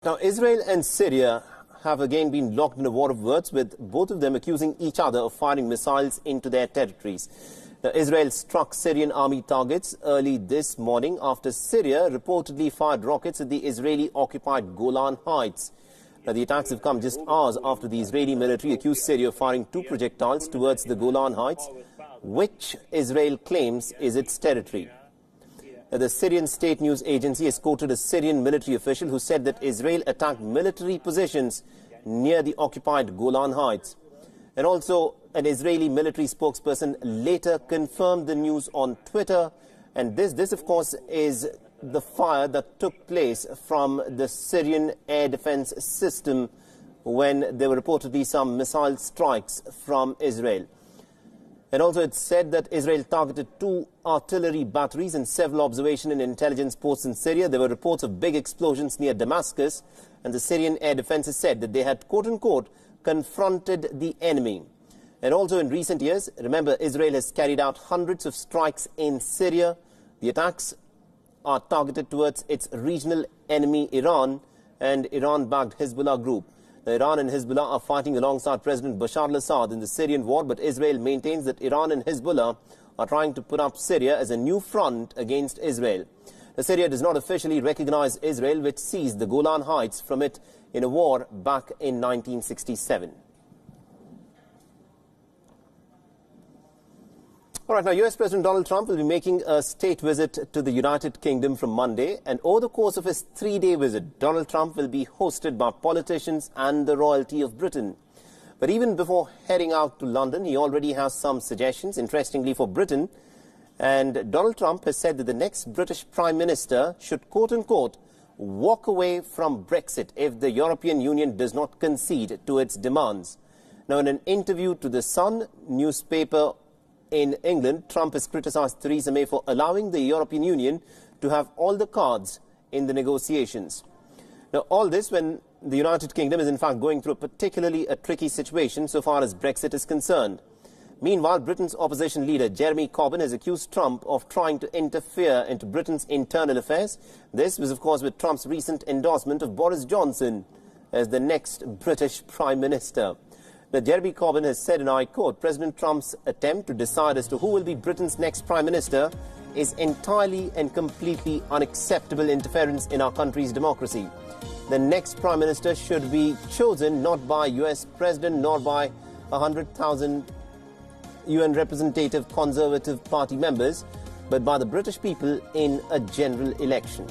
Now, Israel and Syria have again been locked in a war of words, with both of them accusing each other of firing missiles into their territories. Now, Israel struck Syrian army targets early this morning after Syria reportedly fired rockets at the Israeli-occupied Golan Heights. Now, the attacks have come just hours after the Israeli military accused Syria of firing two projectiles towards the Golan Heights, which Israel claims is its territory. The Syrian state news agency has quoted a Syrian military official who said that Israel attacked military positions near the occupied Golan Heights. And also, an Israeli military spokesperson later confirmed the news on Twitter. And this of course, is the fire that took place from the Syrian air defense system when there were reportedly some missile strikes from Israel. And also it said that Israel targeted two artillery batteries and several observation and intelligence posts in Syria. There were reports of big explosions near Damascus, and the Syrian air defenses said that they had, quote-unquote, confronted the enemy. And also in recent years, remember, Israel has carried out hundreds of strikes in Syria. The attacks are targeted towards its regional enemy, Iran, and Iran-backed Hezbollah group. Iran and Hezbollah are fighting alongside President Bashar al-Assad in the Syrian war, but Israel maintains that Iran and Hezbollah are trying to put up Syria as a new front against Israel. Syria does not officially recognize Israel, which seized the Golan Heights from it in a war back in 1967. All right, now US President Donald Trump will be making a state visit to the United Kingdom from Monday, and over the course of his three-day visit, Donald Trump will be hosted by politicians and the royalty of Britain. But even before heading out to London, he already has some suggestions, interestingly, for Britain. And Donald Trump has said that the next British Prime Minister should, quote-unquote, walk away from Brexit if the European Union does not concede to its demands. Now, in an interview to The Sun newspaper in England, Trump has criticized Theresa May for allowing the European Union to have all the cards in the negotiations. Now, all this when the United Kingdom is in fact going through a tricky situation so far as Brexit is concerned. Meanwhile, Britain's opposition leader Jeremy Corbyn has accused Trump of trying to interfere into Britain's internal affairs. This was, of course, with Trump's recent endorsement of Boris Johnson as the next British Prime Minister. Now, Jeremy Corbyn has said, and I quote, President Trump's attempt to decide as to who will be Britain's next Prime Minister is entirely and completely unacceptable interference in our country's democracy. The next Prime Minister should be chosen not by US President nor by 100,000 UN representative Conservative Party members, but by the British people in a general election.